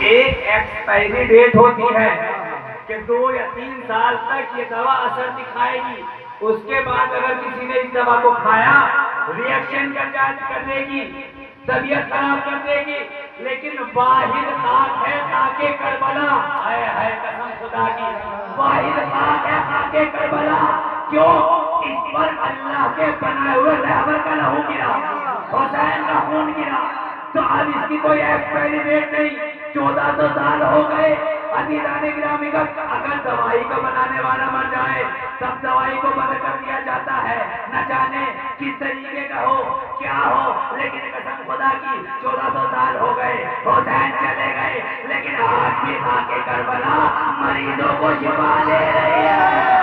ایک expiry date ہوتی ہے کہ 2 یا 3 سال تک یہ دوا اثر دکھائے گی. اس کے بعد اگر کسی نے اس دوا کو کھایا ریئیکشن کا چارج کر دے گی, طبیعت خراب کر دے گی. لیکن واحد خاک ہے خاک کربلا, ہے قسم خدا کی, واحد خاک ہے خاک کربلا. کیوں؟ اس پر اللہ کے بنائے ہوئے رہبر کا لہو گرا, حسین کا خون گرا. تو اب اس کی کوئی ایکسپائری ڈیٹ نہیں. 1400 سال ہو گئے. عزیزان گرامی کا اگر دوائی کا بنانے والا مر جائے تب دوائی کو بند کر دیا جاتا ہے. نہ جانے کس طریقے کا ہو کیا ہو, لیکن قسم خدا کی 1400 سال ہو گئے, حسین چلے گئے, لیکن آج بھی خاک کربلا مریضوں کو شفا دے رہی ہے.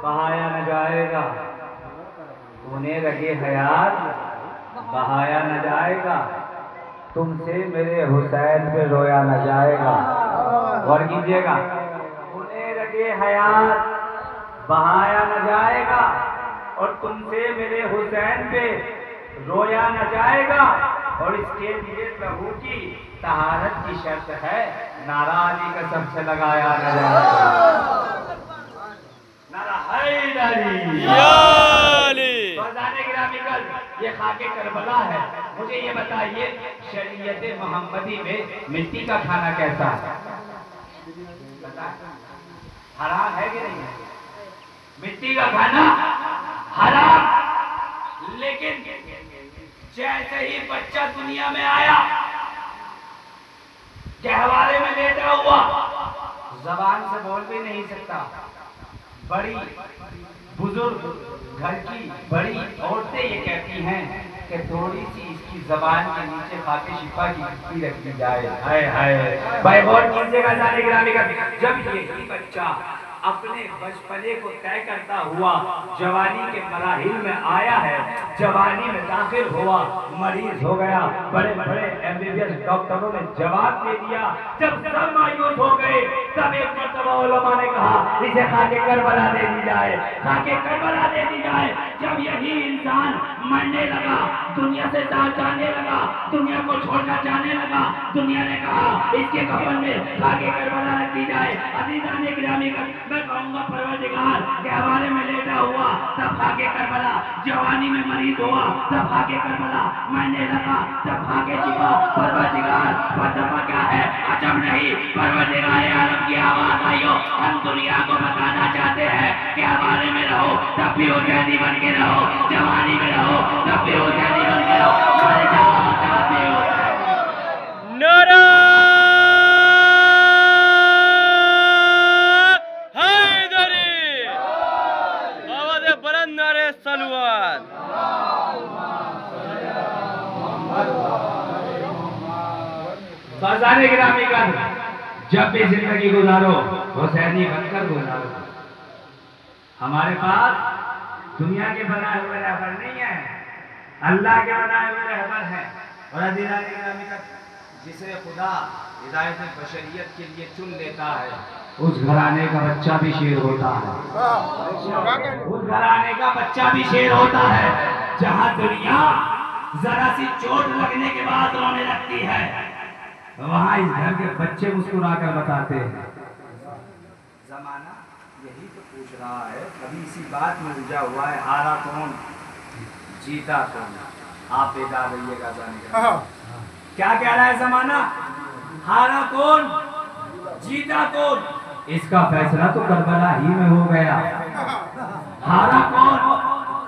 بہایا نہ جائے گا, انہیں لگے حیات بہایا نہ جائے گا, تم سے میرے حسین پہ رویا نہ جائے گا. غور کیجئے گا, انہیں لگے حیات بہایا نہ جائے گا اور تم سے میرے حسین پہ رویا نہ جائے گا. اور اس کے لیے لہو کی طہارت کی شرط ہے, نعرہ علی کا سب سے لگایا نہ جائے گا. یہ خاک کربلا ہے. مجھے یہ بتائیے شریعت محمدی میں مٹی کا کھانا کیسا ہے؟ حرام ہے کہ نہیں ہے؟ مٹی کا کھانا حرام. لیکن جیسے ہی بچہ دنیا میں آیا گہوارے میں لیٹا ہوا, زبان سے بول بھی نہیں سکتا, بڑی بزرگ گھر کی بڑی عورتیں یہ کہتی ہیں کہ تھوڑی سی اس کی زبان کے نیچے خاک شفا کی مٹی رکھ دی جائے. ہائے ہائے بھائی غور کیجئے گا جانے گرامی کا, جب یہی بچہ اپنے بچپنے کو طے کرتا ہوا جوانی کے مراحل میں آیا ہے, جوانی میں داخل ہوا, مریض ہو گیا, بڑے بڑے MBBS ڈاکٹروں نے جواب دے دیا. جب سب مایوس ہو گئے تب ایک مرتبہ علماء نے کہا اسے خاک کربلا دے دی جائے, خاک کربلا دے دی جائے. جب یہی انسان مرنے لگا, دنیا سے جانے لگا, دنیا کو چھوڑ کر جانے لگا, دنیا نے کہا اس کے کفن میں خاک کربلا رکھ دی جائے. عزیزان گرامی کا میں کہوں گا پروردگار کے حوالے میں لیٹا ہوا تب خاک کربلا, جوانی میں مریض ہوا تب خاک کربلا, مرنے لگا تب خاک شفا. پروردگار فلسفہ کیا ہے عجب نہیں, پروردگار عالم کی آواز آئی ہو. ہم دنیا کو بتانا چاہتے ہیں کہ حوالے میں رہو تب بھی حسینی بن کے رہو, جوانی میں رہو تب بھی حسینی بن کے رہو, مر جاؤ تب بھی حسینی. نعرہ بازار گرامی کا جب بھی زندگی گزارو حسینی بن کر گزارو. ہمارے پاس دنیا کے بنائے ہوئے رہبر نہیں ہے, اللہ کے بنائے ہوئے رہبر ہیں. اور عزیزان گرامی کا جسے خدا ہدایت بشریت کے لیے چن لیتا ہے اس گھرانے کا بچہ بھی شیر ہوتا ہے, اس گھرانے کا بچہ بھی شیر ہوتا ہے. جہاں دنیا ذرا سی چوٹ لگنے کے بعد رونے لگتی ہے وہاں اس گھر کے بچے مسکرا کر بتاتے ہیں. زمانہ یہی تو پوچھ رہا ہے, کبھی اسی بات میں الجھا ہوا ہے, ہارا کون جیتا کون. آپ بیدار رہیے گا جانے گا. کیا کہہ رہا ہے زمانہ؟ ہارا کون جیتا کون. اس کا فیصلہ تو کربلا ہی میں ہو گیا. ہارا کون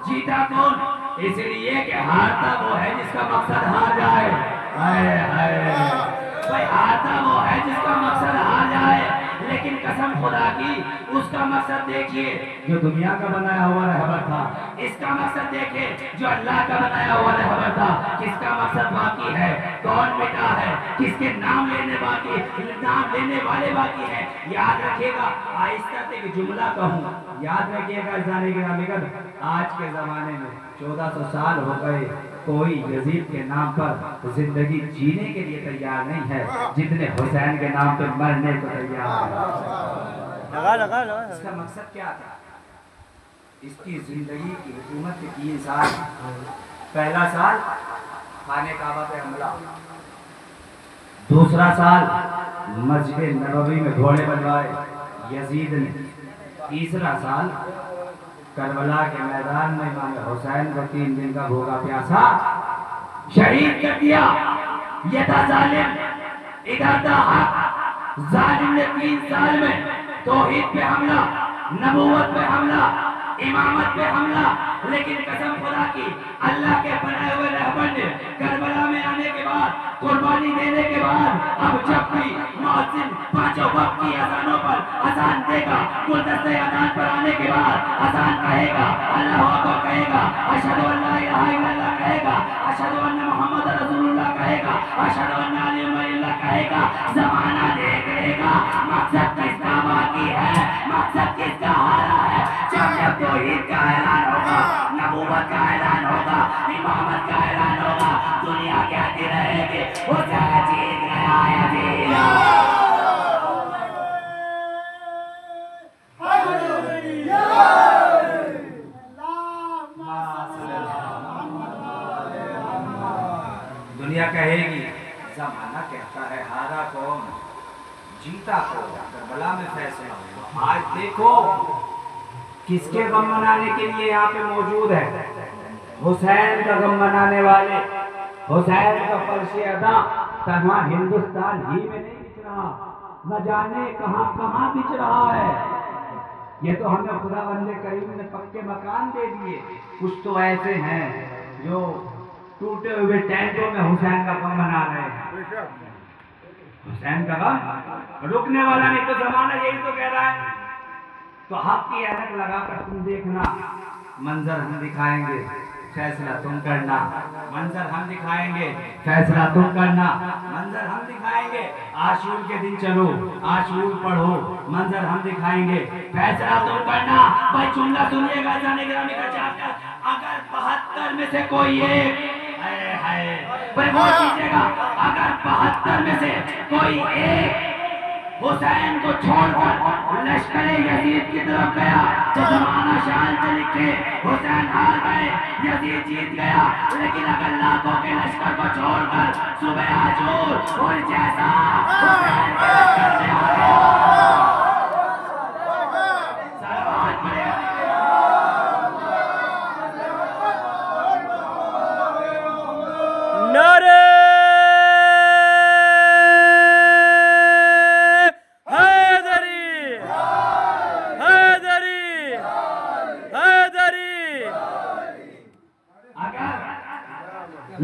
جیتا کون, اس لیے کہ ہارتا وہ ہے جس کا مقصد ہار جائے. بھائی ہارتا وہ ہے جس کا مقصد ہار جائے, لیکن قسم خدا کی اس کا مقصد دیکھیے جو دنیا کا بنایا ہوا رہبر تھا, اس کا مقصد دیکھیے جو اللہ کا بنایا ہوا رہبر تھا, کس کا مقصد باقی ہے, کون مٹا ہے, کس کے نام لینے والے باقی ہیں. یاد رکھیے گا, آہستہ سے ایک جملہ کہوں, یاد رکھیے گا جانے گرامی کا, آج کے زمانے میں 1400 سال ہو گئے کوئی یزید کے نام پر زندگی جینے کے لیے تیار نہیں ہے جتنے حسین کے نام پہ مرنے کو تیار ہے۔ اس کا مقصد کیا تھا؟ اس کی زندگی کی حکومت کے 3 سال، پہلا سال خانہ کعبہ پہ حملہ، دوسرا سال مسجد نبوی میں گھوڑے بنوائے یزید نے، تیسرا سال کربلا کے میدان میں امام حسین کو 3 دن کا بھوکا پیاسا شہید کر دیا۔ یہ تھا ظالم، ادھر تھا حق۔ ظالم نے 3 سال میں توحید پہ حملہ، نبوت پہ حملہ، امامت پہ حملہ، لیکن قسم خدا کی اللہ کے بنائے ہوئے رہبر نے کربلا میں آنے کے بعد، قربانی دینے کے بعد، اب جب بھی مؤذن 5 وقت کی اذانوں پر اذان دے گا، گلدستے اذان پر آنے کے بعد اذان کہے گا، اللہ اکبر کہے گا، اشہد ان لا الہ الا اللہ کہے گا، اشہد ان محمد رسول اللہ کہے گا، اشہد ان علی ولی اللہ کہے گا، زمانہ دیکھ لے گا مقصد کس کا باقی ہے، مقصد کس کا ہارا ہے۔ جب توحید کا اعلان ہوگا، نبوت کا اعلان ہوگا، امامت کا اعلان ہوگا، دنیا کہتی رہے گی حسین جیت گیا، یزید دنیا کہے گی، زمانہ کہتا ہے ہارا کون جیتا کون، کربلا میں فیصلہ ہوا۔ آج دیکھو کس کے غم منانے کے لیے یہاں پہ موجود ہے؟ حسین کا غم منانے والے، حسین کا فرش ادا تنہا ہندوستان ہی میں نہیں بچ رہا، نہ جانے کہاں کہاں بچ رہا ہے۔ یہ تو ہمیں خدا بند کریم نے پکے مکان دے دیے، کچھ تو ایسے ہیں جو ٹوٹے ہوئے ٹینٹوں میں حسین کا غم منا رہے ہیں۔ حسین کا غم رکنے والا نہیں، تو زمانہ یہی تو کہہ رہا ہے۔ تو حق کی اینک لگا کر تم دیکھنا، منظر ہم دکھائیں گے، فیصلہ تم کرنا، منظر ہم دکھائیں گے، فیصلہ تم کرنا، منظر ہم دکھائیں گے۔ عاشور کے دن چلو، عاشور پڑھو، منظر ہم دکھائیں گے، فیصلہ تم کرنا۔ بھائی جملہ سنیے گا جانے گرامی کا چاہتا، اگر 72 میں سے کوئی ایک، بھائی وہ کیجئے گا، اگر 72 میں سے کوئی ایک حسین کو چھوڑ کر لشکر یزید کی طرف گیا تو زمانہ شان سے لکھے حسین ہار گئے، یزید جیت گیا۔ لیکن اگر لاکھوں کے لشکر کو چھوڑ کر صبح عاشور اور جیسا حسین کے لشکر سے آ گیا، سلوات پڑھے نعرہ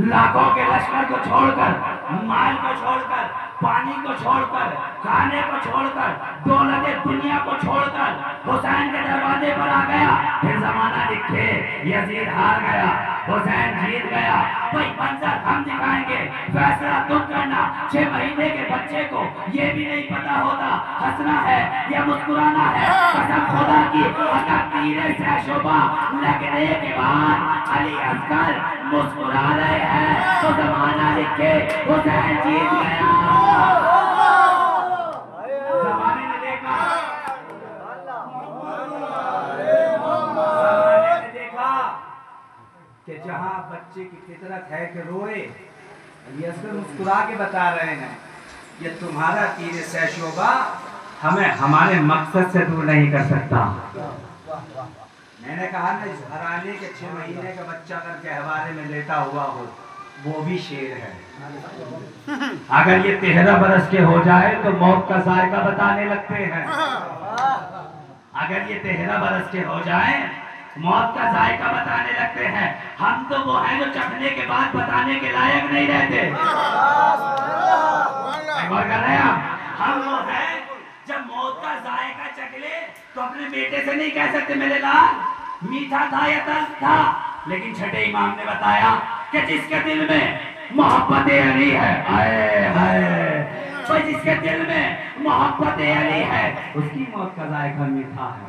لاکھوں کے لشکر کو چھوڑ کر، مال کو چھوڑ کر، پانی کو چھوڑ کر، کھانے کو چھوڑ کر، دولت دنیا کو چھوڑ کر حسین کے دروازے پر آ گیا، پھر زمانہ لکھے یزید ہار گیا، حسین جیت گیا۔ کوئی منظر ہم دکھائیں گے، فیصلہ تم کرنا۔ 6 مہینے کے بچے کو یہ بھی نہیں پتا ہوتا ہنسنا ہے یا مسکرانا ہے۔ قسم خدا کی اگر تیرے سے شعبہ لگنے کے بعد علی اصغر مسکرا رہے ہیں تو زمانہ لکھے حسین جیت گیا۔ زمانے نے دیکھا، زمانے نے دیکھا کہ جہاں بچے کی فطرت ہے کہ روئے، علی اصغر مسکرا کے بتا رہے ہیں یہ تمہارا تیر سے شعبہ ہمیں ہمارے مقصد سے دور نہیں کر سکتا۔ میں نے کہا نا اس گھرانے کے 6 مہینے کا بچہ اگر گہوارے میں لیٹا ہوا ہو وہ بھی شیر ہے۔ اگر یہ 13 برس کے ہو جائے تو موت کا ذائقہ بتانے لگتے ہیں۔ اگر یہ 13 برس کے ہو جائیں موت کا ذائقہ بتانے لگتے ہیں۔ ہم تو وہ ہیں جو چکھنے کے بعد بتانے کے لائق نہیں رہتے۔ غور کر رہے ہیں ہم وہ ہیں جب موت کا ذائقہ چکھ لے تو اپنے بیٹے سے نہیں کہہ سکتے میرے لال میٹھا تھا یا تلخ تھا، لیکن چھٹے امام نے بتایا کہ جس کے دل میں محبت علی ہے، آئے ہائے، تو جس کے دل میں محبت علی ہے اس کی موت کا ذائقہ میٹھا ہے،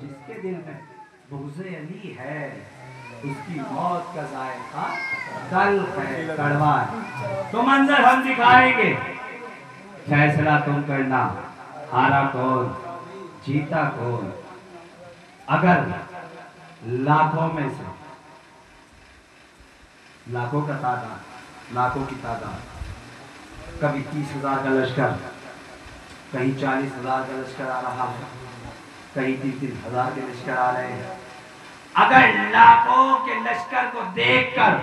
جس کے دل میں بغض علی ہے اس کی موت کا ذائقہ تلخ ہے، کڑوا ہے۔ تو منظر ہم دکھائیں گے، فیصلہ تم کرنا، ہارا کون جیتا کون۔ اگر لاکھوں میں سے، لاکھوں کا تعداد، لاکھوں کی تعداد، کبھی 30,000 کا لشکر، کہیں 40,000 کا لشکر آ رہا ہے، کہیں 3,000 کے لشکر آ رہے ہیں، اگر لاکھوں کے لشکر کو دیکھ کر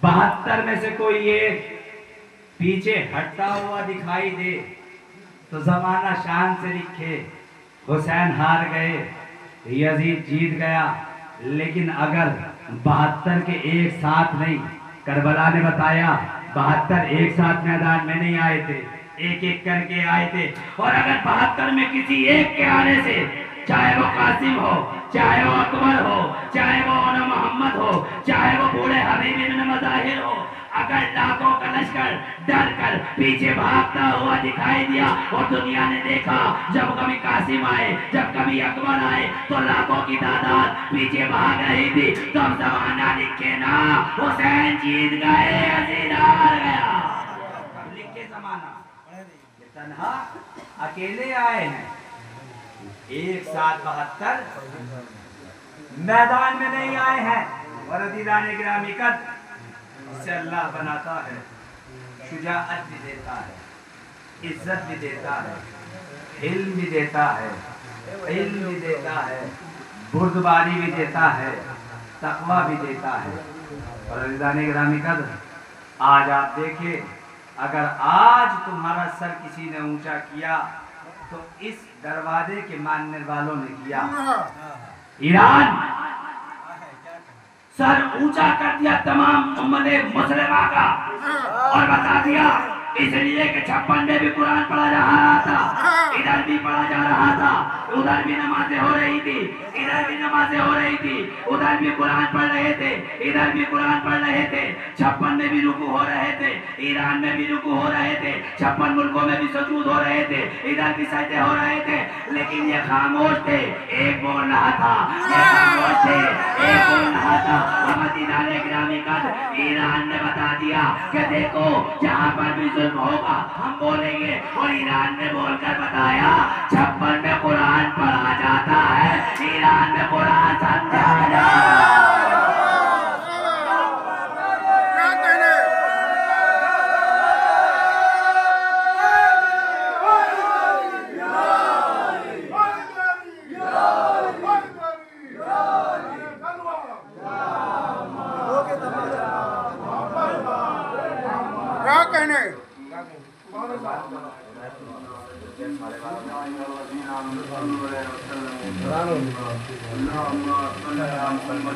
72 میں سے کوئی ایک پیچھے ہٹتا ہوا دکھائی دے تو زمانہ شان سے لکھے حسین ہار گئے، یزید جیت گیا۔ لیکن اگر 72 کے ایک ساتھ نہیں، کربلا نے بتایا 72 ایک ساتھ میدان میں نہیں آئے تھے، ایک ایک کر کے آئے تھے، اور اگر 72 میں کسی ایک کے آنے سے، چاہے وہ قاسم ہو، چاہے وہ اکبر ہو، چاہے وہ اونا محمد ہو، چاہے وہ بوڑھے حبیب ابن مظاہر ہو، اگر لاکھوں کا لشکر ڈر کر پیچھے بھاگتا ہوا دکھائی دیا اور دنیا نے دیکھا جب کبھی قاسم آئے، جب کبھی اکبر آئے تو لاکھوں کی تعداد پیچھے بھاگ رہی تھی، تو اب زمانہ لکھے نا حسین جیت گئے، یزید ہار گیا۔ لکھے زمانہ کہ تنہا اکیلے آئے ہیں، ایک ساتھ 72 میدان میں نہیں آئے ہیں۔ وردیدان گرامی قدر، اس سے اللہ بناتا ہے، شجاعت بھی دیتا ہے، عزت بھی دیتا ہے، علم بھی دیتا ہے، علم بھی دیتا ہے، بردباری بھی دیتا ہے، تقوی بھی دیتا ہے۔ وردیدان گرامی قدر، آج آپ دیکھیں، اگر آج تمہارا سر کسی نے اونچا کیا تو اس دروازے کے ماننے والوں نے کیا۔ ایران سر اونچا کر دیا تمام امت مسلمہ کا، اور بتا دیا اس لیے کہ 56 میں بھی قرآن پڑھا جا رہا تھا، ادھر بھی پڑھا جا رہا تھا، ادھر بھی نمازیں ہو رہی تھی، ادھر بھی نمازیں ہو رہی تھی، ادھر بھی قرآن پڑھ رہے تھے، ادھر بھی قرآن پڑھ رہے تھے، 56 میں بھی رکوع ہو رہے تھے، ایران میں بھی رکوع ہو رہے تھے، 56 ملکوں میں بھی سجود ہو رہے تھے، ادھر بھی سجدے ہو رہے تھے، لیکن یہ خاموش تھے، ایک بول رہا تھا، یہ خاموش تھے، ایک بول رہا تھا۔ مدینہ گرامی قدر، ایران نے بتا دیا کہ دیکھو جہاں پر بھی ظلم ہوگا ہم بولیں گے، اور ایران نے بول کر بتایا 56 میں قرآن پڑھا جاتا ہے، ایران میں قرآن سمجھا جاتا ہے۔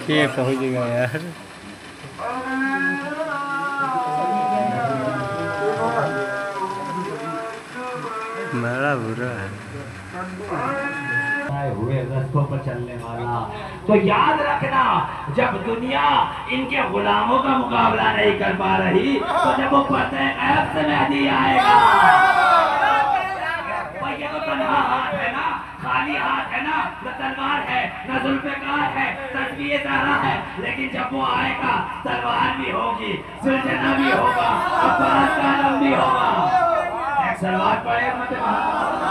یہ پہنچ گیا یار، بڑا برا ہے ہوئے رستوں پر چلنے والا۔ تو یاد رکھنا جب دنیا ان کے غلاموں کا مقابلہ نہیں کر پا رہی تو جب وہ پتہ غیب سے مہدی آئے گا، یہ تو تنہا ہاتھ ہے نا، خالی ہاتھ ہے نا، نہ تلوار ہے نہ ذوالفقار ہے، تسبیح زہرا ہے، لیکن جب وہ آئے گا تلوار بھی ہوگی، سلجنا بھی ہوگا، عباس کا علم بھی ہوگا۔ ایک سلوات پڑھے امت محمد۔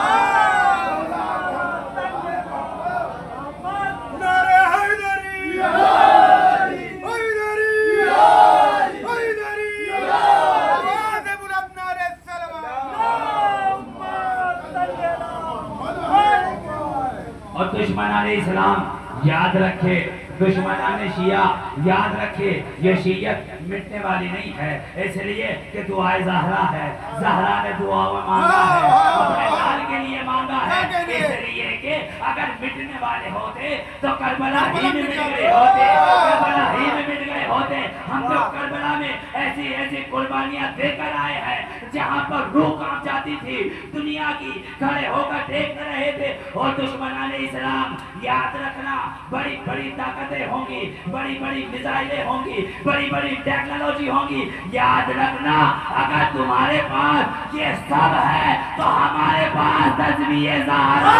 اور دشمنان اسلام یاد رکھے، دشمنان شیعہ یاد رکھے، یہ شیعت مٹنے والی نہیں ہے، اس لیے کہ دعائے زہرا ہے، زہرا نے دعا مانگا ہے، اپنے لال کے لیے مانگا ہے، اس لیے کہ اگر مٹنے والے ہوتے تو کربلا ہی میں مٹ گئے ہوتے، کربلا ہی میں مٹ گئے ہوتے۔ ہم تو کربلا میں ایسی ایسی قربانیاں دے کر آئے ہیں جہاں پر روح کانپ جاتی تھی، دنیا کی کھڑے ہو کر دیکھ رہے تھے۔ اور دشمنان اسلام یاد رکھنا، بڑی بڑی طاقتیں ہوں گی، بڑی بڑی میزائلیں ہوں گی، بڑی بڑی ٹیکنالوجی ہوں گی، یاد رکھنا اگر تمہارے پاس یہ سب ہے تو ہمارے پاس تسبیح زہرا۔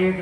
1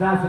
10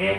1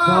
2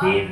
3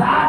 7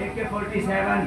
AK-47,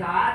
7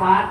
7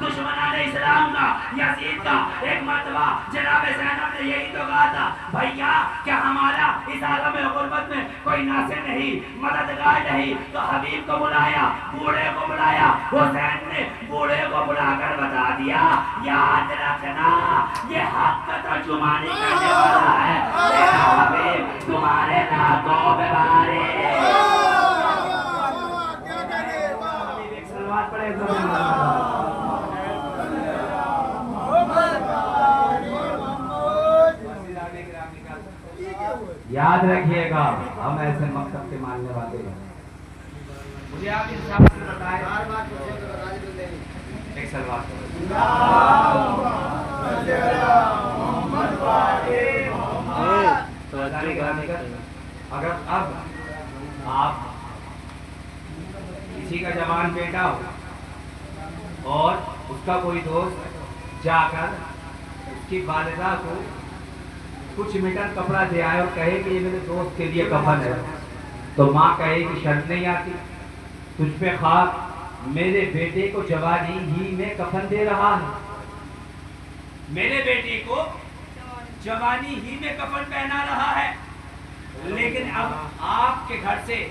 دشمنان اسلام کا یزید کا ایک مرتبہ جناب زینب نے یہی تو کہا تھا بھیا کیا ہمارا اس عالم غربت میں کوئی ناصر نہیں مددگار نہیں تو حبیب کو بلایا بوڑھے کو بلایا حسین نے بوڑھے کو بلا کر بتا دیا یاد رکھنا یہ حق کا ترجمانی کرنے والا ہے میرا حبیب تمہارے ناکوں پہ بھاری یاد رکھیے گا ہم ایسے مقصد کے ماننے والے ہیں مجھے آپ انصاف سے بتائیں ایک سلوات اگر اب آپ کسی کا جوان بیٹا ہو اور اس کا کوئی دوست جا کر اس کی والدہ کو کچھ میٹر کپڑا دے آئے اور کہے کہ یہ میرے دوست کے لیے کفن ہے تو ماں کہے کہ شرط نہیں آتی تجھ پہ خاک میرے بیٹے کو جوانی ہی میں کفن دے رہا ہے میرے بیٹے کو جوانی ہی میں کفن پہنا رہا ہے لیکن اب آپ کے گھر سے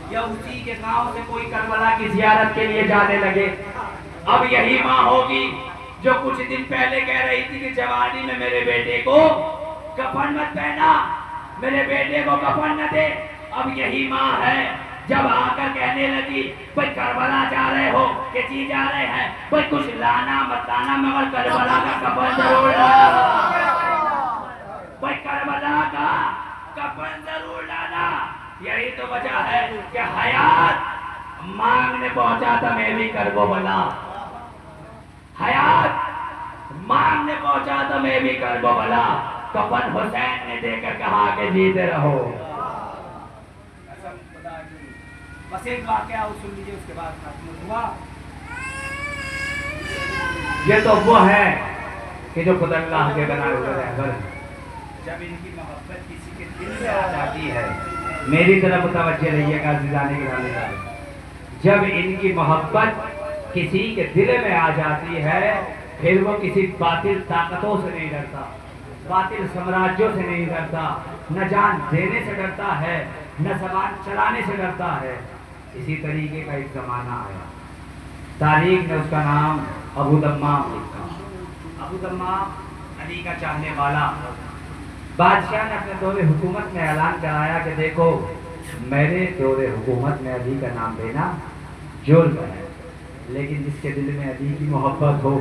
یا اسی کے گاؤں سے کوئی کربلا کی زیارت کے لیے جانے لگے اب یہی ماں ہوگی جو کچھ دن پہلے کہہ رہی تھی کہ جوانی میں میرے بیٹے کو کفن مت پہنا میرے بیٹے کو کفن نہ دے اب یہی ماں ہے جب آ کر کہنے لگی بھائی کربلا جا رہے ہو کہ جی جا رہے ہیں بھائی کچھ لانا مت لانا مگر کربلا کا کفن ضرور لانا بھائی کربلا کا کفن ضرور لانا یہی تو وجہ ہے کہ حیات مانگنے پہنچا تھا میں بھی کربو بلا حیات مانگنے پہنچا تھا میں بھی کربو بلا کفن حسین نے دے کر کہا کہ جیتے رہو بس ایک واقعہ سن لیجیے اس کے بعد ختم ہوا یہ تو وہ ہے کہ جو خود اللہ کے بنائے ہوئے رہبر جب ان کی محبت کسی کے دل میں آ جاتی ہے میری طرف متوجہ رہیے گا عزیزان گرامی جب ان کی محبت کسی کے دل میں آ جاتی ہے پھر وہ کسی باطل طاقتوں سے نہیں ڈرتا باطل سامراجیوں سے نہیں ڈرتا نہ جان دینے سے ڈرتا ہے نہ زبان چلانے سے ڈرتا ہے اسی طریقے کا ایک زمانہ آیا تاریخ نے اس کا نام ابو دمام لکھا ابو دمام علی کا چاہنے والا بادشاہ نے اپنے دور حکومت میں اعلان کرایا کہ دیکھو میرے دور حکومت میں علی کا نام لینا جرم ہے لیکن جس کے دل میں علی کی محبت ہو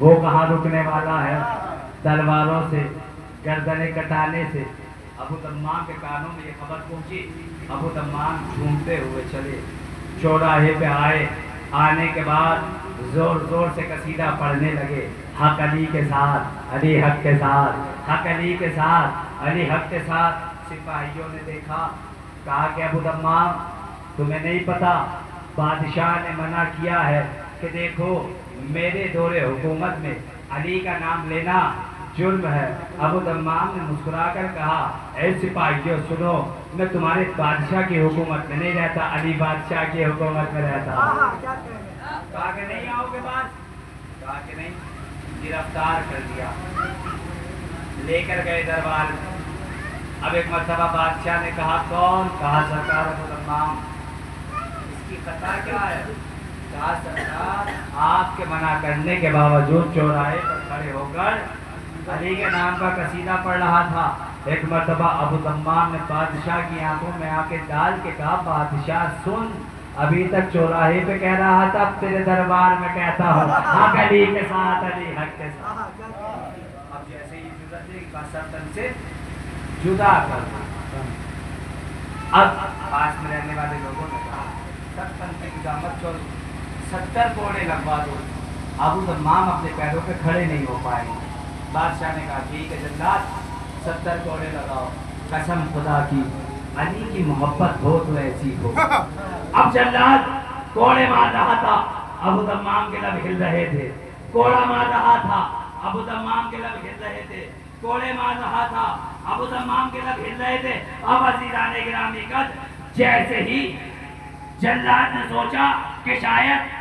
وہ کہاں رکنے والا ہے تلواروں سے گردنیں کٹانے سے ابو دمام کے کانوں میں یہ خبر پہنچی ابو دمام جھومتے ہوئے چلے چوراہے پہ آئے آنے کے بعد زور زور سے قصیدہ پڑھنے لگے حق علی کے ساتھ علی حق کے ساتھ حق علی کے ساتھ علی حق کے ساتھ سپاہیوں نے دیکھا کہا کہ ابو دمام تمہیں نہیں پتا بادشاہ نے منع کیا ہے کہ دیکھو میرے دور حکومت میں علی کا نام لینا جرم ہے ابو دمام نے مسکرا کر کہا اے سپاہیوں سنو میں تمہارے بادشاہ کی حکومت میں نہیں رہتا علی بادشاہ کی حکومت میں رہتا کہا کہ نہیں آؤ گے بات کہا کہ نہیں گرفتار کر دیا لے کر گئے دربار میں اب ایک مرتبہ بادشاہ نے کہا کون کہا سرکار ابو دمام اس کی خطا کیا ہے کہا سرکار آپ کے منع کرنے کے باوجود چوراہے پر کھڑے ہو کر علی کے نام کا قصیدہ پڑھ رہا تھا ایک مرتبہ ابو دمام نے بادشاہ کی آنکھوں میں آنکھیں ڈال کے کہا بادشاہ سن ابھی تک چوراہے پہ کہہ رہا تھا اب تیرے دربار میں کہتا ہوں حق علی کے ساتھ علی حق کے ساتھ اب جیسے ہی سرتن سے جدا کر اب پاس میں رہنے والے لوگوں نے کہا سرتن سے جدا مت چھوڑ 70 کوڑے لگوا دو ابو دمام اپنے پیروں پہ کھڑے نہیں ہو پائے بادشاہ نے کہا ٹھیک ہے جلاد 70 کوڑے لگاؤ قسم خدا کی علی کی محبت ہو تو ایسی ہو اب جلاد کوڑے مار رہا تھا ابو دمام کے لب ہل رہے تھے کوڑا مار رہا تھا ابو دمام کے لب ہل رہے تھے کوڑے مار رہا تھا ابو دمام کے لب ہل رہے تھے اب عزیزان گرامی قدر جیسے ہی جلاد نے سوچا کہ شاید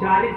40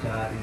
40